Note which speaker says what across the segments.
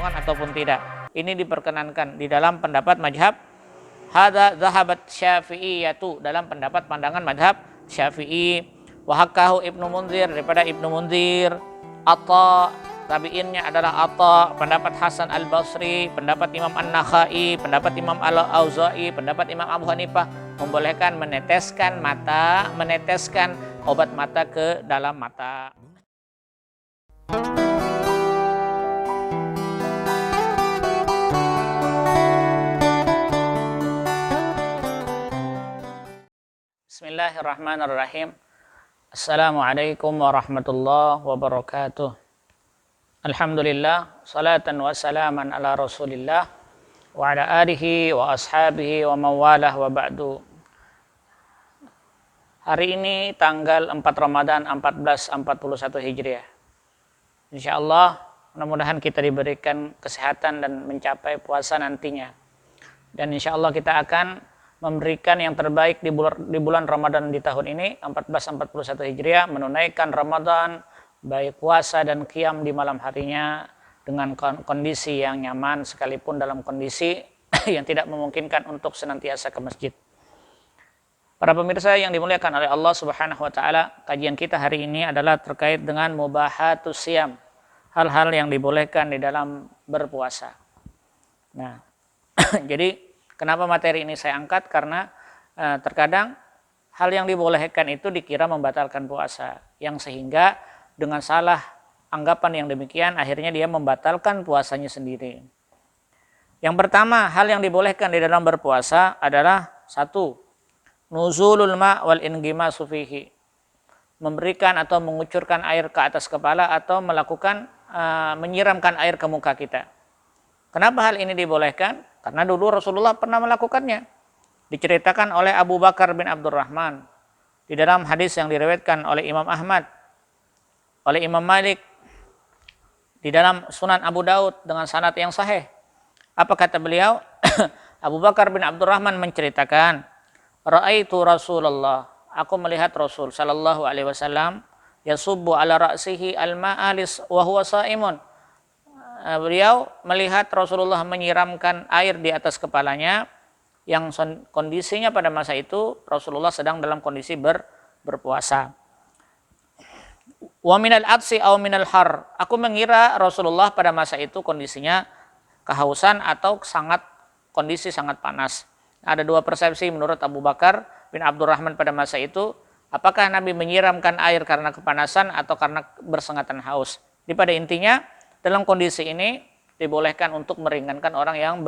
Speaker 1: kerongkongan ataupun tidak. Ini diperkenankan di dalam pendapat mazhab hadza zahabat syafi'iyatu, dalam pendapat pandangan mazhab Syafi'i. Wa hakahu Ibnu Munzir, daripada Ibnu Munzir. Atha, tabi'innya adalah Atha, pendapat Hasan Al-Basri, pendapat Imam An-Nakhai, pendapat Imam Al-Auza'i, pendapat Imam Abu Hanifah, membolehkan meneteskan obat mata ke dalam mata. Bismillahirrahmanirrahim. Assalamualaikum warahmatullahi wabarakatuh. Alhamdulillah, salatan wa salaman ala Rasulillah wa ala alihi wa ashabihi wa mawalah wa ba'du. Hari ini tanggal 4 Ramadan 1441 Hijriah. Insyaallah mudah-mudahan kita diberikan kesehatan dan mencapai puasa nantinya. Dan insyaallah kita akan memberikan yang terbaik di bulan Ramadan di tahun ini 1441 Hijriah, menunaikan Ramadan baik puasa dan qiyam di malam harinya dengan kondisi yang nyaman sekalipun dalam kondisi yang tidak memungkinkan untuk senantiasa ke masjid. Para pemirsa yang dimuliakan oleh Allah Subhanahu wa taala, kajian kita hari ini adalah terkait dengan mubahatus siyam, hal-hal yang dibolehkan di dalam berpuasa. Nah, jadi kenapa materi ini saya angkat? Karena terkadang hal yang dibolehkan itu dikira membatalkan puasa, yang sehingga dengan salah anggapan yang demikian akhirnya dia membatalkan puasanya sendiri. Yang pertama, hal yang dibolehkan di dalam berpuasa adalah satu, nuzulul ma' wal inghimasu fihi, memberikan atau mengucurkan air ke atas kepala atau melakukan menyiramkan air ke muka kita. Kenapa hal ini dibolehkan? Karena dulu Rasulullah pernah melakukannya. Diceritakan oleh Abu Bakar bin Abdurrahman di dalam hadis yang diriwayatkan oleh Imam Ahmad, oleh Imam Malik, di dalam Sunan Abu Daud dengan sanad yang sahih. Apa kata beliau? Abu Bakar bin Abdurrahman menceritakan, "Ra'aitu Rasulullah, aku melihat Rasul sallallahu alaihi wasallam yasubbu ala ra'sihi al-ma'a wa huwa sha'imun." Beliau melihat Rasulullah menyiramkan air di atas kepalanya, yang kondisinya pada masa itu Rasulullah sedang dalam kondisi berpuasa. Wa minal atsi aw minal har, aku mengira Rasulullah pada masa itu kondisinya kehausan atau kondisi sangat panas. Ada dua persepsi menurut Abu Bakar bin Abdurrahman pada masa itu, apakah Nabi menyiramkan air karena kepanasan atau karena bersengatan haus. Di pada intinya dalam kondisi ini dibolehkan untuk meringankan orang yang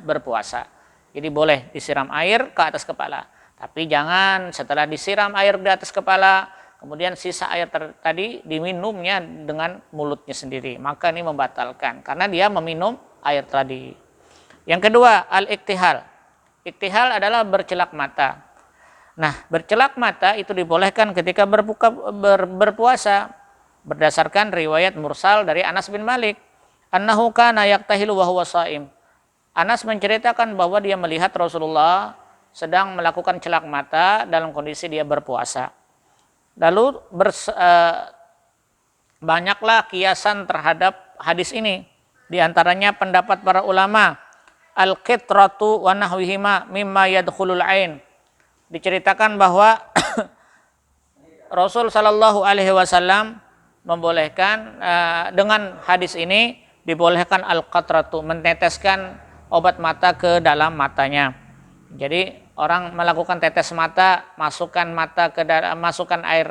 Speaker 1: berpuasa. Jadi boleh disiram air ke atas kepala, tapi jangan setelah disiram air di atas kepala kemudian sisa air tadi diminumnya dengan mulutnya sendiri, maka ini membatalkan karena dia meminum air tadi. Yang kedua, al-iktihal. Iktihal adalah bercelak mata. Nah, bercelak mata itu dibolehkan ketika berpuasa berdasarkan riwayat mursal dari Anas bin Malik, annahu kana yaktahilu wa huwa shaim. Anas menceritakan bahwa dia melihat Rasulullah sedang melakukan celak mata dalam kondisi dia berpuasa. Lalu banyaklah kiasan terhadap hadis ini. Di antaranya pendapat para ulama, al-qitratu wa nahwihima mimma yadkhulul ain. Diceritakan bahwa Rasul sallallahu alaihi wasallam membolehkan dengan hadis ini dibolehkan al-qatratu, meneteskan obat mata ke dalam matanya. Jadi orang melakukan tetes mata, masukkan air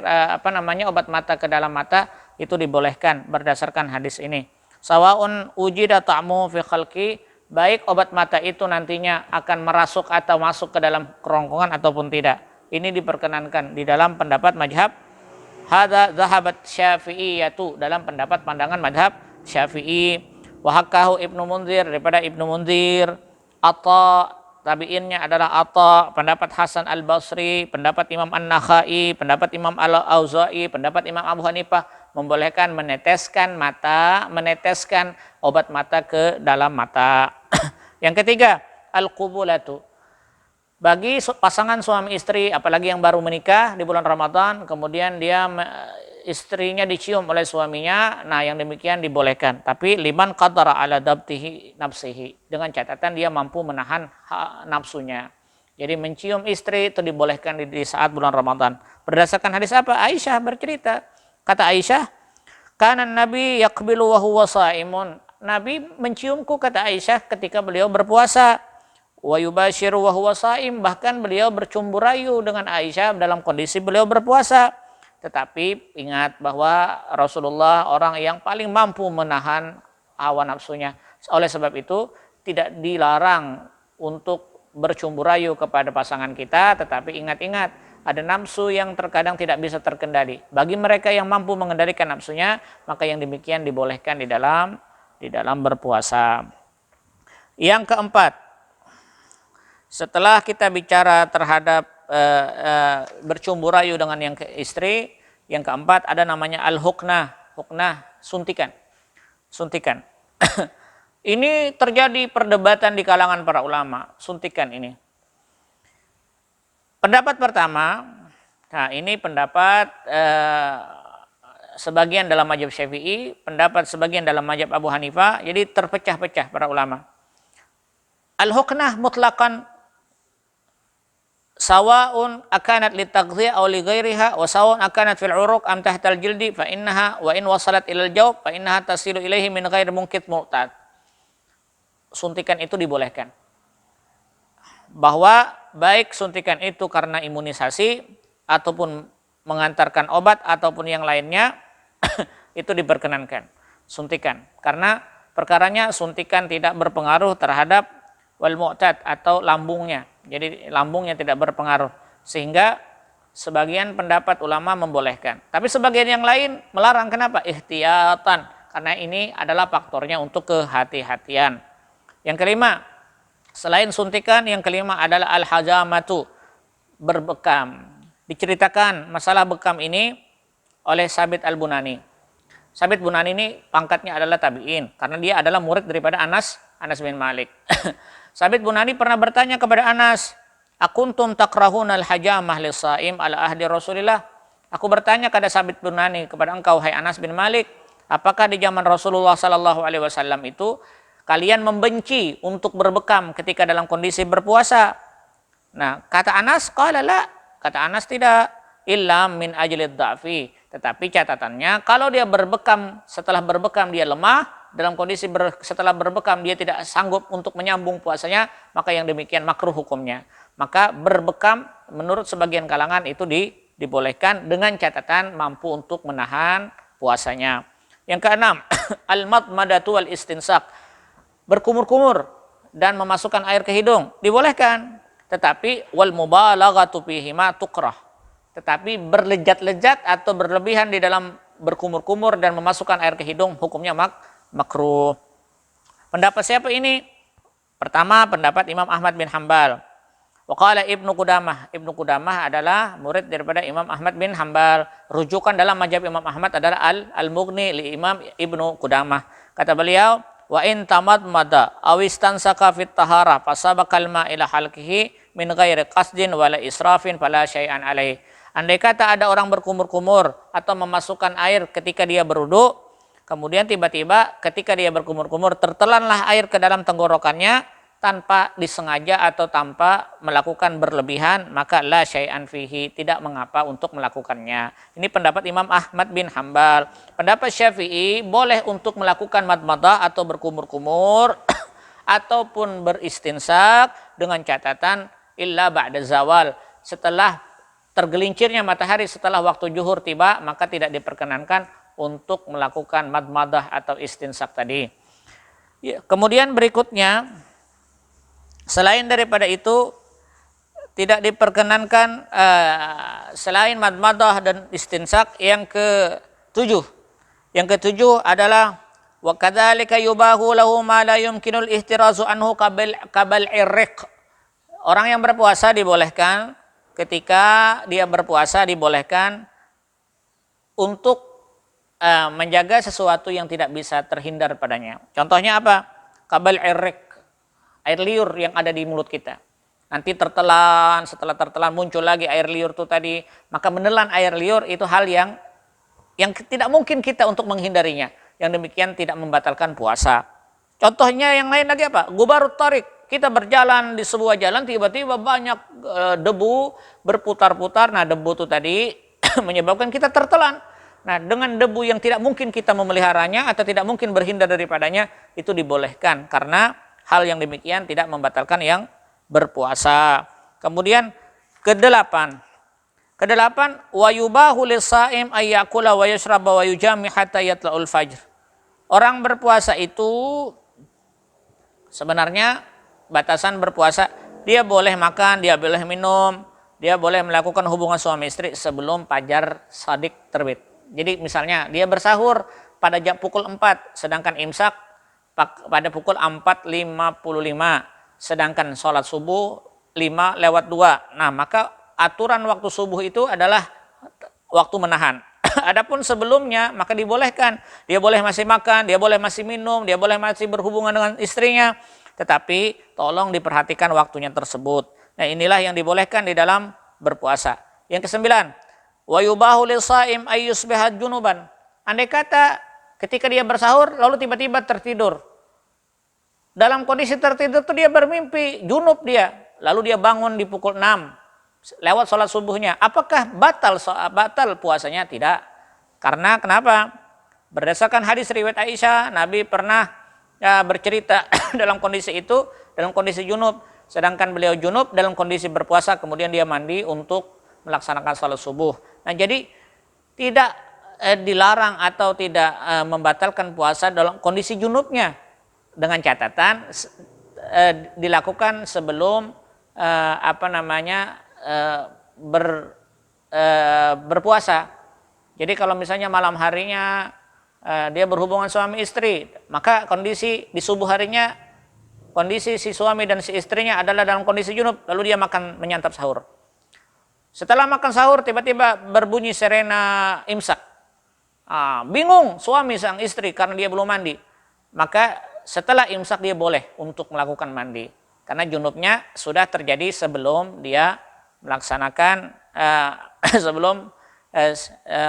Speaker 1: obat mata ke dalam mata, itu dibolehkan berdasarkan hadis ini. Sawaun ujida ta'mu fi khalqi, baik obat mata itu nantinya akan merasuk atau masuk ke dalam kerongkongan ataupun tidak. Ini diperkenankan di dalam pendapat mazhab hadza zahabat syafi'iyatu, dalam pendapat pandangan mazhab Syafi'i. Wa hakahu Ibnu Munzir, daripada Ibnu Munzir. Atha, tabi'innya adalah Atha, pendapat Hasan Al-Basri, pendapat Imam An-Nakhai, pendapat Imam Al-Auza'i, pendapat Imam Abu Hanifah, membolehkan meneteskan obat mata ke dalam mata. Yang ketiga, al-qubulatu. Bagi pasangan suami istri, apalagi yang baru menikah di bulan Ramadan, kemudian dia istrinya dicium oleh suaminya, nah yang demikian dibolehkan. Tapi liman qadara ala dabtihi nafsihi, dengan catatan dia mampu menahan nafsunya. Jadi mencium istri itu dibolehkan di saat bulan Ramadan. Berdasarkan hadis apa? Aisyah bercerita. Kata Aisyah, kana Nabi yaqbilu wa huwa shaimun. Nabi menciumku, kata Aisyah, ketika beliau berpuasa. Wa yubashiru wa huwa shaim, bahkan beliau bercumbu rayu dengan Aisyah dalam kondisi beliau berpuasa. Tetapi ingat bahwa Rasulullah orang yang paling mampu menahan hawa nafsunya. Oleh sebab itu tidak dilarang untuk bercumbu rayu kepada pasangan kita, tetapi ingat-ingat ada nafsu yang terkadang tidak bisa terkendali. Bagi mereka yang mampu mengendalikan nafsunya, maka yang demikian dibolehkan di dalam berpuasa. Yang keempat, setelah kita bicara terhadap bercumbu rayu dengan yang istri, yang keempat ada namanya al-huknah. Huknah, suntikan. Ini terjadi perdebatan di kalangan para ulama, suntikan ini. Pendapat pertama, nah ini pendapat sebagian dalam mazhab Syafi'i, pendapat sebagian dalam mazhab Abu Hanifah, jadi terpecah-pecah para ulama. Al-huknah mutlaqan sawaun akanat litaghdhiya aw li ghairiha wa sawaun akanat fil uruq am tahtal jildi fa innaha wa in wasalat ilal jawb fa innaha tasilu ilaihi min ghairi munkit mu'tad. Suntikan itu dibolehkan. Bahwa baik suntikan itu karena imunisasi ataupun mengantarkan obat ataupun yang lainnya itu diperkenankan. Suntikan karena perkaranya suntikan tidak berpengaruh terhadap wal mu'tad atau lambungnya. Jadi lambungnya tidak berpengaruh, sehingga sebagian pendapat ulama membolehkan. Tapi sebagian yang lain melarang. Kenapa? Ihtiyatan, karena ini adalah faktornya untuk kehati-hatian. Yang kelima, selain suntikan, yang kelima adalah al-hajamatu, berbekam. Diceritakan masalah bekam ini oleh Sabit al-Bunani. Sabit Bunani ini pangkatnya adalah tabi'in, karena dia adalah murid daripada Anas bin Malik. Sabit Bunani pernah bertanya kepada Anas, akuntum takrahuna al-hajamah lis-shaim ala ahdi Rasulillah? Aku bertanya kepada Sabit Bunani, kepada engkau hai Anas bin Malik, apakah di zaman Rasulullah sallallahu alaihi wasallam itu kalian membenci untuk berbekam ketika dalam kondisi berpuasa? Nah, kata Anas, qala la, kata Anas tidak, illa min ajlid dha'fi. Tetapi catatannya, kalau dia berbekam, setelah berbekam dia lemah, dalam kondisi setelah berbekam dia tidak sanggup untuk menyambung puasanya, maka yang demikian makruh hukumnya. Maka berbekam menurut sebagian kalangan itu dibolehkan dengan catatan mampu untuk menahan puasanya. Yang keenam, al-madmadatu wal istinsak, berkumur-kumur dan memasukkan air ke hidung dibolehkan, tetapi wal mubalaghatu fihima tukrah. Tetapi berlejat-lejat atau berlebihan di dalam berkumur-kumur dan memasukkan air ke hidung hukumnya makruh. Pendapat siapa ini? Pertama, pendapat Imam Ahmad bin Hanbal. Wa qala Ibnu Qudamah. Ibnu Qudamah adalah murid daripada Imam Ahmad bin Hanbal. Rujukan dalam mazhab Imam Ahmad adalah Al-Mughni li Imam Ibnu Qudamah. Kata beliau, wa in tamadmada aw istansaka fit taharah fasabaqal ma ila halqihi min ghairi qasdin wala israfin fala syai'an alaihi. Andai kata ada orang berkumur-kumur atau memasukkan air ketika dia berwudu, kemudian tiba-tiba ketika dia berkumur-kumur tertelanlah air ke dalam tenggorokannya tanpa disengaja atau tanpa melakukan berlebihan, maka la syai'an fihi, tidak mengapa untuk melakukannya. Ini pendapat Imam Ahmad bin Hanbal. Pendapat Syafi'i boleh untuk melakukan madmadah atau berkumur-kumur ataupun beristinsak dengan catatan illa ba'da zawal, setelah tergelincirnya matahari, setelah waktu zuhur tiba, maka tidak diperkenankan untuk melakukan madmadah atau istinsak tadi. Ya, kemudian berikutnya, selain daripada itu tidak diperkenankan selain madmadah dan istinsak. Yang ketujuh adalah wa kadzalika yubahu lahu ma la yumkinul ihtirazu anhu qabal irriq. Orang yang berpuasa dibolehkan, ketika dia berpuasa dibolehkan untuk menjaga sesuatu yang tidak bisa terhindar padanya. Contohnya apa? Qabal irriq, air liur yang ada di mulut kita. Nanti tertelan, setelah tertelan muncul lagi air liur itu tadi, maka menelan air liur itu hal yang yang tidak mungkin kita untuk menghindarinya. Yang demikian tidak membatalkan puasa. Contohnya yang lain lagi apa? Gubarut tarik. Kita berjalan di sebuah jalan, tiba-tiba banyak debu berputar-putar. Nah, debu itu tadi menyebabkan kita tertelan. Nah, dengan debu yang tidak mungkin kita memeliharanya atau tidak mungkin berhindar daripadanya, itu dibolehkan. Karena hal yang demikian tidak membatalkan yang berpuasa. Kemudian kedelapan, wa yubahu lis-shaim ay ya'kula wa yashraba wa yujami hatta yatla'ul fajr. Orang berpuasa itu sebenarnya batasan berpuasa, dia boleh makan, dia boleh minum, dia boleh melakukan hubungan suami istri sebelum fajar shadiq terbit. Jadi misalnya dia bersahur pada jam pukul 4, sedangkan imsak pada pukul 4.55, sedangkan sholat subuh 5:02. Nah, maka aturan waktu subuh itu adalah waktu menahan. Adapun sebelumnya maka dibolehkan, dia boleh masih makan, dia boleh masih minum, dia boleh masih berhubungan dengan istrinya, tetapi tolong diperhatikan waktunya tersebut. Nah, inilah yang dibolehkan di dalam berpuasa. Yang kesembilan, wa yubahu lis-shaim ay yusbiha junuban. Andai kata ketika dia bersahur lalu tiba-tiba tertidur. Dalam kondisi tertidur itu dia bermimpi, junub dia, lalu dia bangun di pukul 6 lewat sholat subuhnya. Apakah batal puasanya? Tidak. Karena kenapa? Berdasarkan hadis riwayat Aisyah, Nabi pernah bercerita dalam kondisi itu, dalam kondisi junub, sedangkan beliau junub dalam kondisi berpuasa, kemudian dia mandi untuk melaksanakan sholat subuh. Nah, jadi tidak dilarang atau tidak membatalkan puasa dalam kondisi junubnya, dengan catatan dilakukan sebelum berpuasa. Jadi kalau misalnya malam harinya dia berhubungan suami istri, maka kondisi di subuh harinya kondisi si suami dan si istrinya adalah dalam kondisi junub, lalu dia makan menyantap sahur. Setelah makan sahur tiba-tiba berbunyi sirena imsak. Bingung suami sang istri karena dia belum mandi. Maka setelah imsak dia boleh untuk melakukan mandi, karena junubnya sudah terjadi sebelum dia melaksanakan sebelum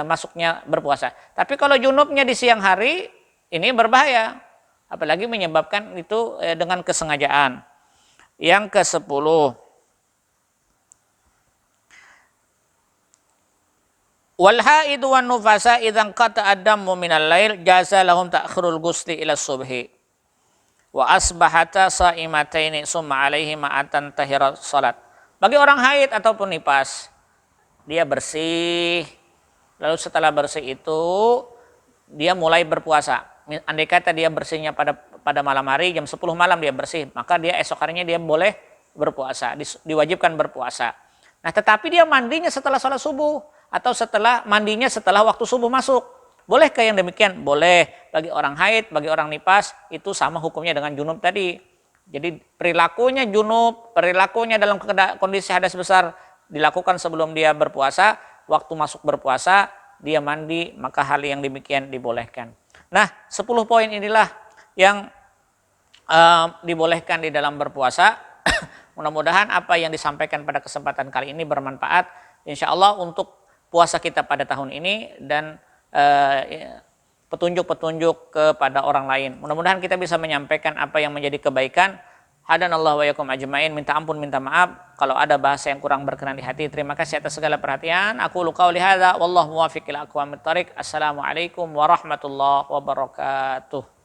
Speaker 1: masuknya berpuasa. Tapi kalau junubnya di siang hari, ini berbahaya, apalagi menyebabkan itu dengan kesengajaan. Yang ke-10, wal haidu wan nufasa idzan qata ad-dammu minal lail jaza lahum ta'khirul ghusli ila subhi wa asbahata saimataini summa alaihi ma'atan tahirat salat. Bagi orang haid ataupun nifas, dia bersih, lalu setelah bersih itu dia mulai berpuasa. Andai kata dia bersihnya pada malam hari, jam 10 malam dia bersih, maka dia esok harinya dia boleh berpuasa, diwajibkan berpuasa. Nah, tetapi dia mandinya setelah sholat subuh atau mandinya setelah waktu subuh masuk. Bolehkah yang demikian? Boleh. Bagi orang haid, bagi orang nifas, itu sama hukumnya dengan junub tadi. Jadi perilakunya junub, perilakunya dalam kondisi hadas besar dilakukan sebelum dia berpuasa, waktu masuk berpuasa dia mandi, maka hal yang demikian dibolehkan. Nah, 10 poin inilah yang dibolehkan di dalam berpuasa. Mudah-mudahan apa yang disampaikan pada kesempatan kali ini bermanfaat, insya Allah untuk puasa kita pada tahun ini dan petunjuk-petunjuk kepada orang lain. Mudah-mudahan kita bisa menyampaikan apa yang menjadi kebaikan. Hadanallahu wa yakum ajmain. Minta ampun, minta maaf kalau ada bahasa yang kurang berkenan di hati. Terima kasih atas segala perhatian. Aku qauli hadza wallahu muwaffiq ila aqwamit thariq. Assalamualaikum warahmatullahi wabarakatuh.